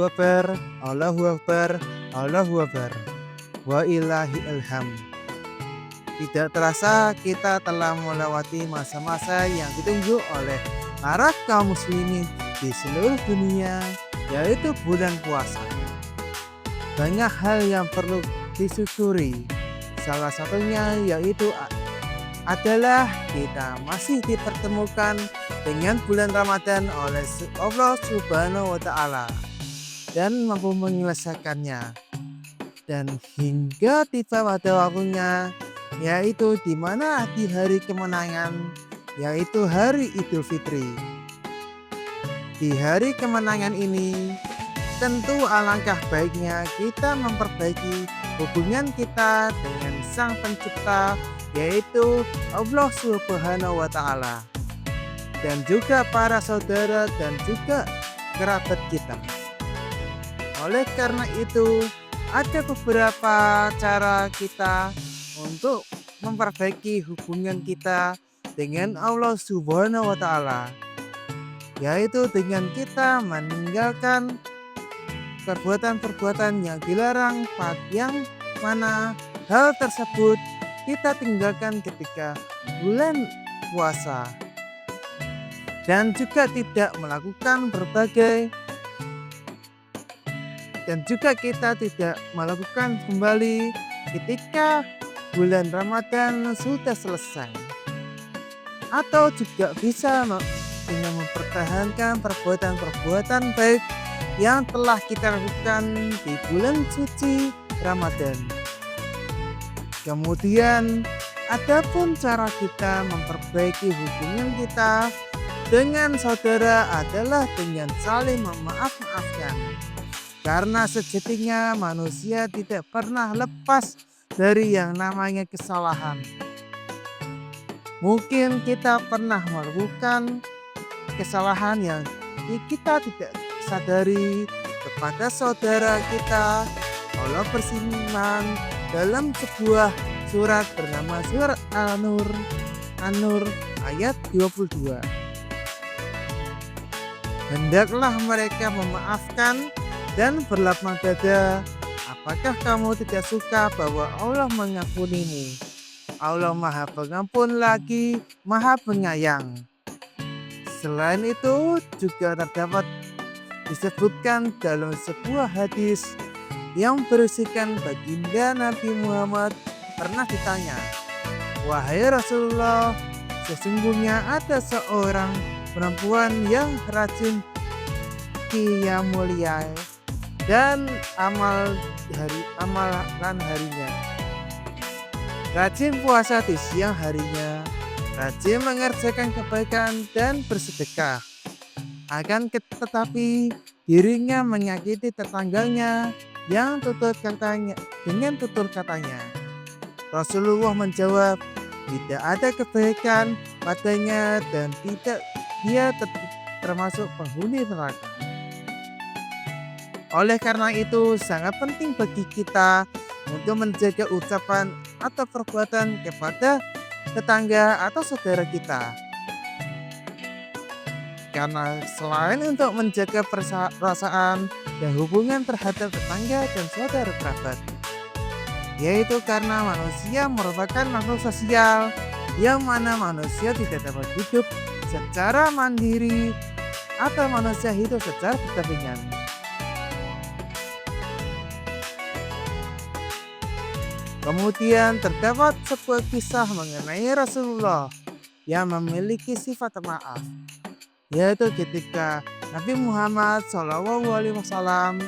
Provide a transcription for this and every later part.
Allahu Akbar, Allahu Akbar, Allahu Akbar. Wa ilahi ilham. Tidak terasa kita telah melewati masa-masa yang ditunggu oleh para kaum muslimin di seluruh dunia, yaitu bulan puasa. Banyak hal yang perlu disyukuri. Salah satunya yaitu adalah kita masih dipertemukan dengan bulan Ramadan oleh Allah Subhanahu wa Ta'ala dan mampu menyelesaikannya. Dan hingga tiba pada waktunya, yaitu di mana di hari kemenangan, yaitu hari Idul Fitri. Di hari kemenangan ini, tentu alangkah baiknya kita memperbaiki hubungan kita dengan Sang Pencipta, yaitu Allah Subhanahu wa Ta'ala, dan juga para saudara dan juga kerabat kita. Oleh karena itu, ada beberapa cara kita untuk memperbaiki hubungan kita dengan Allah Subhanahu wa Ta'ala, yaitu dengan kita meninggalkan perbuatan-perbuatan yang dilarang, yang mana hal tersebut kita tinggalkan ketika bulan puasa, dan juga tidak melakukan kita tidak melakukan kembali ketika bulan Ramadan sudah selesai, atau juga bisa dengan mempertahankan perbuatan-perbuatan baik yang telah kita lakukan di bulan suci Ramadan. Kemudian, adapun cara kita memperbaiki hubungan kita dengan saudara adalah dengan saling memaaf-maafkan. Karena sejatinya manusia tidak pernah lepas dari yang namanya kesalahan. Mungkin kita pernah melakukan kesalahan yang kita tidak sadari kepada saudara kita. Allah berfirman dalam sebuah surat bernama surat An-Nur ayat 22. Hendaklah mereka memaafkan dan berlapang dada. Apakah kamu tidak suka bahwa Allah mengampunimu? Allah Maha Pengampun lagi Maha Penyayang. Selain itu juga terdapat disebutkan dalam sebuah hadis yang berisikan baginda Nabi Muhammad pernah ditanya, "Wahai Rasulullah, sesungguhnya ada seorang perempuan yang rajin qiyamul lail dan amalan harinya, rajin puasa di siang harinya, rajin mengerjakan kebaikan dan bersedekah. Akan tetapi dirinya menyakiti tetangganya yang dengan tutur katanya." Rasulullah menjawab, "Tidak ada kebaikan padanya dan dia termasuk penghuni neraka." Oleh karena itu, sangat penting bagi kita untuk menjaga ucapan atau perbuatan kepada tetangga atau saudara kita. Karena selain untuk menjaga perasaan dan hubungan terhadap tetangga dan saudara kerabat, yaitu karena manusia merupakan makhluk sosial yang mana manusia tidak dapat hidup secara mandiri atau manusia hidup secara berdampingan. Kemudian terdapat sebuah kisah mengenai Rasulullah yang memiliki sifat maaf, yaitu ketika Nabi Muhammad SAW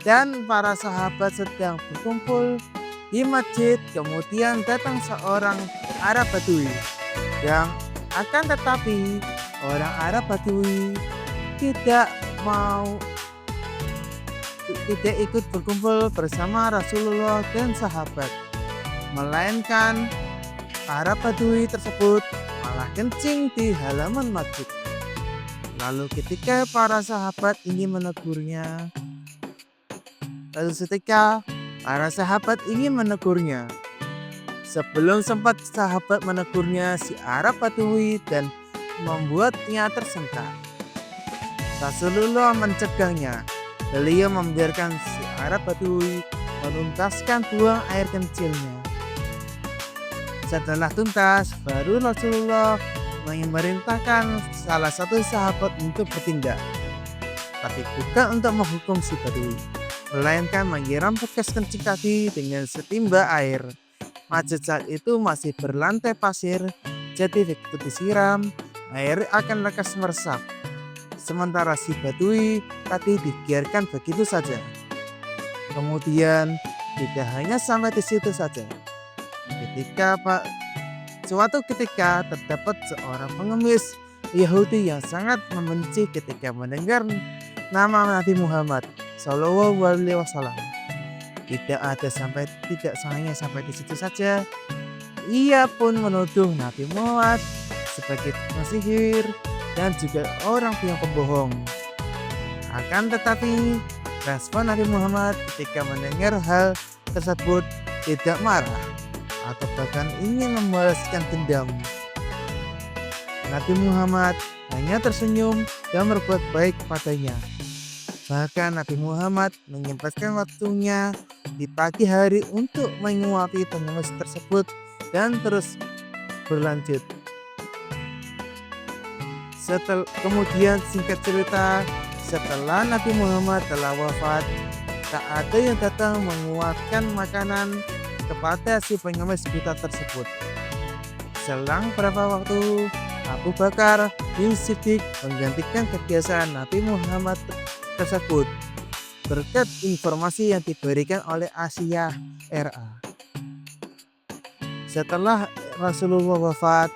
dan para sahabat sedang berkumpul di masjid, kemudian datang seorang Arab Badui, yang akan tetapi orang Arab Badui tidak ikut berkumpul bersama Rasulullah dan sahabat, melainkan Arab Badui tersebut malah kencing di halaman masjid. Lalu ketika para sahabat ingin menegurnya, sebelum sempat sahabat menegurnya, si Arab Badui dan membuatnya tersentak. Rasulullah mencegahnya Beliau membiarkan si Arab Badui menuntaskan buang air kencingnya. Setelah tuntas, baru Rasulullah memerintahkan salah satu sahabat untuk bertindak, tapi bukan untuk menghukum si Badui, melainkan menyiram bekas kencing tadi dengan setimba air. Masjid saat itu masih berlantai pasir, jadi begitu disiram, air akan lekas meresap. Sementara si Badui tadi dibiarkan begitu saja. Kemudian tidak hanya sampai di situ saja. Suatu ketika terdapat seorang pengemis Yahudi yang sangat membenci ketika mendengar nama Nabi Muhammad Shallallahu Alaihi Wasallam. Tidak hanya sampai di situ saja. Ia pun menuduh Nabi Muhammad sebagai tukang sihir dan juga orang yang pembohong. Akan tetapi, respon Nabi Muhammad ketika mendengar hal tersebut tidak marah atau bahkan ingin membalaskan dendam. Nabi Muhammad hanya tersenyum dan berbuat baik padanya. Bahkan Nabi Muhammad menyempatkan waktunya di pagi hari untuk menguapi pengemis tersebut dan terus berlanjut. Kemudian singkat cerita, setelah Nabi Muhammad telah wafat, tak ada yang datang menguatkan makanan kepada si pengemis buta tersebut. Selang beberapa waktu, Abu Bakar bin Siddiq menggantikan kebiasaan Nabi Muhammad tersebut berkat informasi yang diberikan oleh Asiyah RA. Setelah Rasulullah wafat,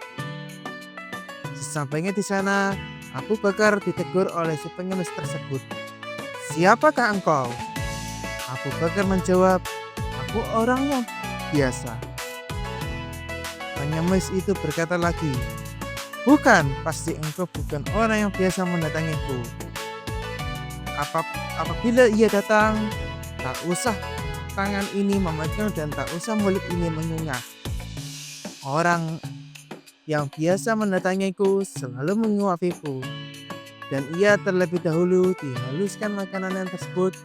sesampainya di sana, Abu Bakar ditegur oleh si pengemis tersebut. "Siapakah engkau?" Abu Bakar menjawab, "Aku orang yang biasa." Pengemis itu berkata lagi, "Bukan, pasti engkau bukan orang yang biasa mendatangiku. Apabila ia datang, tak usah tangan ini memegang dan tak usah mulut ini mengunyah. Orang yang biasa mendatangiku selalu menguapiku, dan ia terlebih dahulu dihaluskan makanan tersebut.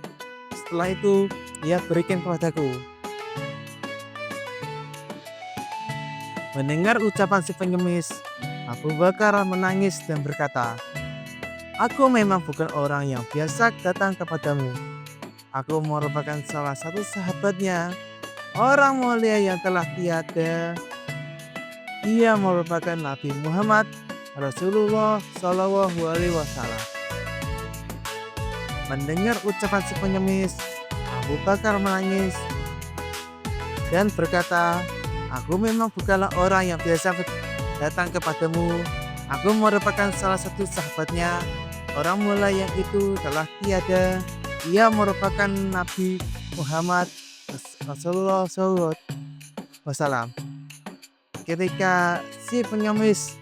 Setelah itu, ia berikan kepadaku." Mendengar ucapan si pengemis, Abu Bakar menangis dan berkata, "Aku memang bukan orang yang biasa datang kepadamu. Aku merupakan salah satu sahabatnya, orang mulia yang telah tiada. Ia merupakan Nabi Muhammad Rasulullah Shallallahu Alaihi Wasallam." Mendengar ucapan si pengemis, Abu Bakar menangis dan berkata, "Aku memang bukanlah orang yang biasa datang kepadamu. Aku merupakan salah satu sahabatnya, orang mulia yang itu telah tiada. Ia merupakan Nabi Muhammad Rasulullah Shallallahu Alaihi Wasallam." Ketika si pengemis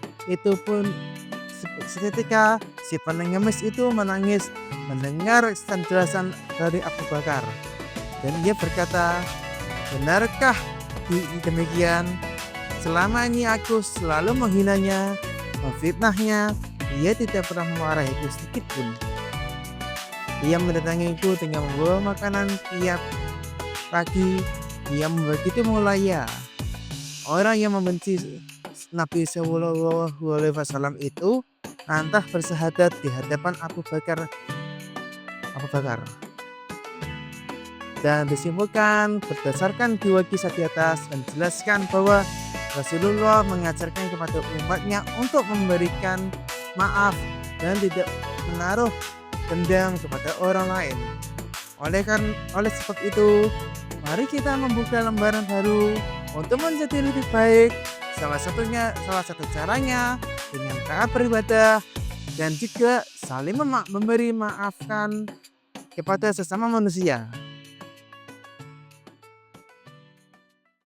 itu menangis mendengar penjelasan dari Abu Bakar, dan ia berkata, "Benarkah demikian? Selama ini aku selalu menghinanya, memfitnahnya. Ia tidak pernah memarahiku sedikit pun. Ia mendatangiku dengan membawa makanan tiap pagi. Ia begitu mulia." Orang yang membenci Nabi Shallallahu Alaihi Wasallam itu lantas bersyahadat di hadapan Abu Bakar. Dan disimpulkan berdasarkan dua kisah di atas, menjelaskan bahwa Rasulullah mengajarkan kepada umatnya untuk memberikan maaf dan tidak menaruh dendam kepada orang lain. Oleh sebab itu, mari kita membuka lembaran baru untuk menjadi lebih baik. Salah satu caranya dengan taat beribadah dan juga saling memberi maafkan kepada sesama manusia.